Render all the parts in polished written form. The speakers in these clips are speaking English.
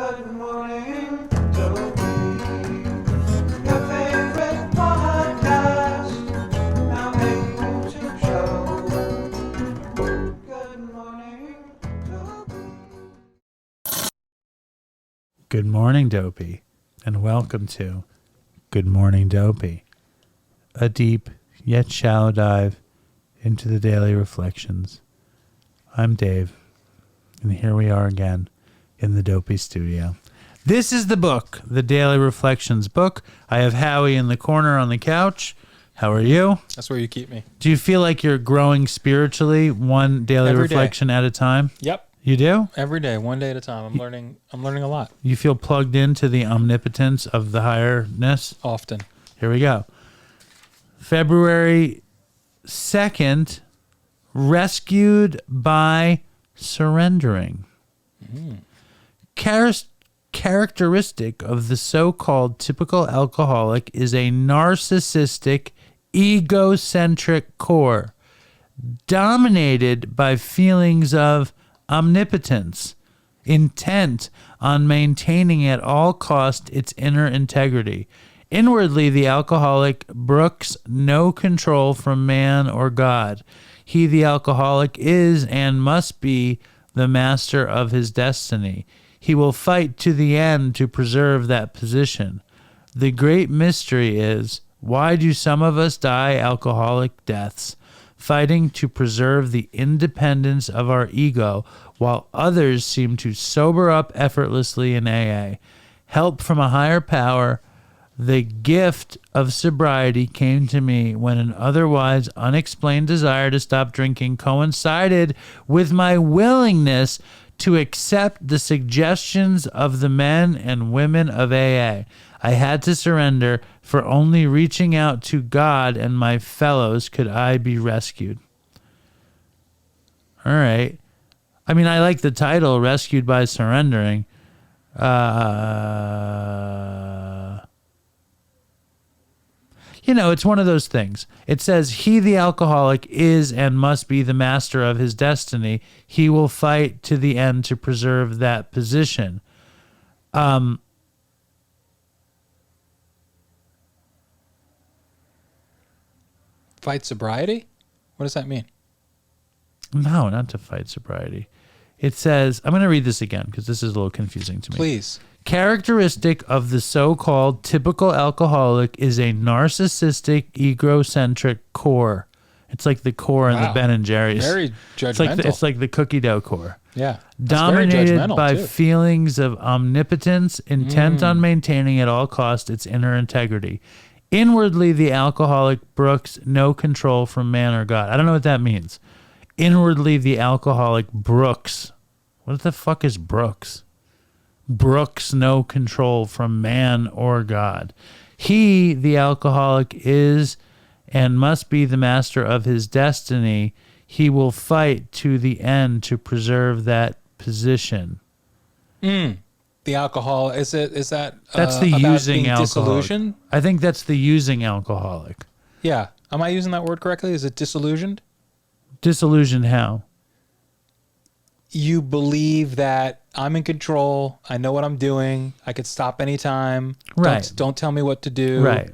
Good morning, Dopey. Your favorite podcast. Now a YouTube show. Good morning, Dopey. Good morning, Dopey, and welcome to Good Morning, Dopey, a deep yet shallow dive into the daily reflections. I'm Dave, and here we are again in the Dopey studio. This is the book, the Daily Reflections book. I have Howie in the corner on the couch. How are you? That's where you keep me. Do you feel like you're growing spiritually one daily Every reflection at a time? Yep. You do? Every day, one day at a time. I'm learning a lot. You feel plugged into the omnipotence of the higher-ness? Often. Here we go. February 2nd, rescued by surrendering. Characteristic of the so-called typical alcoholic is a narcissistic, egocentric core, dominated by feelings of omnipotence, intent on maintaining at all cost its inner integrity. Inwardly, the alcoholic brooks no control from man or God. He, the alcoholic, is and must be the master of his destiny. He will fight to the end to preserve that position. The great mystery is, why do some of us die alcoholic deaths, fighting to preserve the independence of our ego, while others seem to sober up effortlessly in AA? Help from a higher power. The gift of sobriety came to me when an otherwise unexplained desire to stop drinking coincided with my willingness to accept the suggestions of the men and women of AA. I had to surrender, for only reaching out to God and my fellows could I be rescued. All right. I mean, I like the title, Rescued by Surrendering. You know, it's one of those things. It says, he, the alcoholic, is and must be the master of his destiny. He will fight to the end to preserve that position. Fight sobriety? What does that mean? No, not to fight sobriety. It says, I'm going to read this again because this is a little confusing to me. Please. Characteristic of the so-called typical alcoholic is a narcissistic, egocentric core. It's like the core in the Ben and Jerry's. Very judgmental. It's like the cookie dough core. Yeah. Dominated by feelings of omnipotence, intent on maintaining at all cost its inner integrity. Inwardly, the alcoholic brooks no control from man or God. I don't know what that means. Inwardly, the alcoholic brooks. What the fuck is brooks? Brooks no control from man or God. He, the alcoholic, is and must be the master of his destiny. He will fight to the end to preserve that position. The alcohol, is that that's the about using being alcoholic. disillusioned? I think that's the using alcoholic. Yeah. Am I using that word correctly? Is it disillusioned? Disillusioned how? You believe that I'm in control. I know what I'm doing. I could stop anytime. Right. Don't tell me what to do. Right.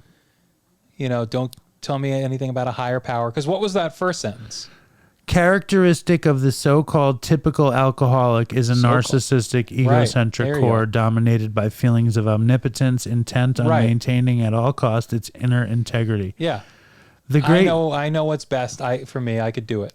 You know, don't tell me anything about a higher power. Because what was that first sentence? Characteristic of the so-called typical alcoholic is a narcissistic, egocentric core dominated by feelings of omnipotence, intent on maintaining at all costs its inner integrity. Yeah. I know what's best. For me, I could do it.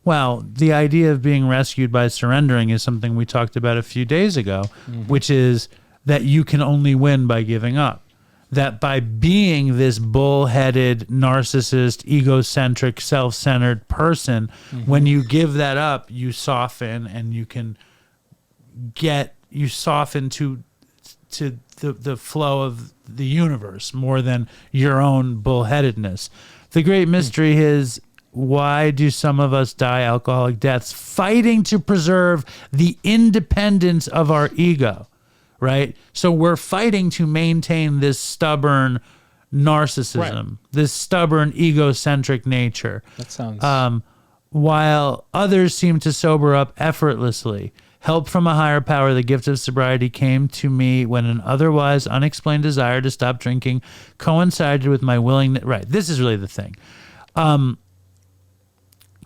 Well, the idea of being rescued by surrendering is something we talked about a few days ago, which is that you can only win by giving up. That by being this bullheaded, narcissist, egocentric, self-centered person, when you give that up, you soften and you can soften to the flow of the universe more than your own bullheadedness. The great mystery is, why do some of us die alcoholic deaths? Fighting to preserve the independence of our ego, right? So we're fighting to maintain this stubborn narcissism, this stubborn egocentric nature. That sounds... while others seem to sober up effortlessly. Help from a higher power, the gift of sobriety, came to me when an otherwise unexplained desire to stop drinking coincided with my willingness. Right, this is really the thing.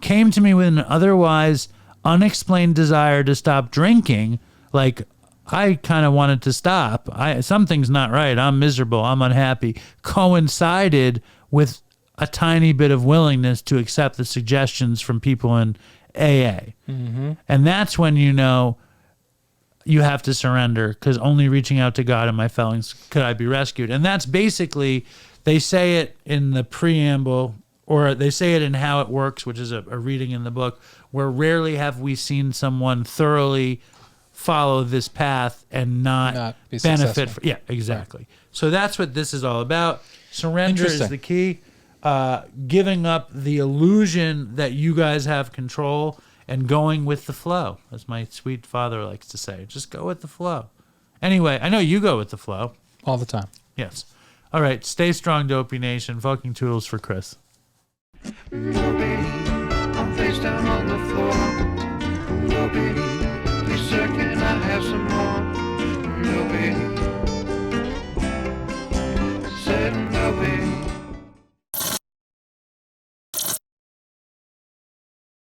Came to me with an otherwise unexplained desire to stop drinking. Like, I kind of wanted to stop. Something's not right. I'm miserable. I'm unhappy. Coincided with a tiny bit of willingness to accept the suggestions from people in AA. Mm-hmm. And that's when you know you have to surrender, because only reaching out to God and my felons could I be rescued. And that's basically, they say it in the preamble, or they say it in How It Works, which is a reading in the book, where rarely have we seen someone thoroughly follow this path and not be benefit. successful. Yeah, exactly. Right. So that's what this is all about. Surrender is the key. Giving up the illusion that you guys have control and going with the flow, as my sweet father likes to say. Just go with the flow. Anyway, I know you go with the flow. All the time. Yes. All right. Stay strong, Dopey Nation. Fucking toodles for Chris. Dopey, I'm face down on the floor. Dopey, please sir, can I have some more? Dopey, sitting Dopey.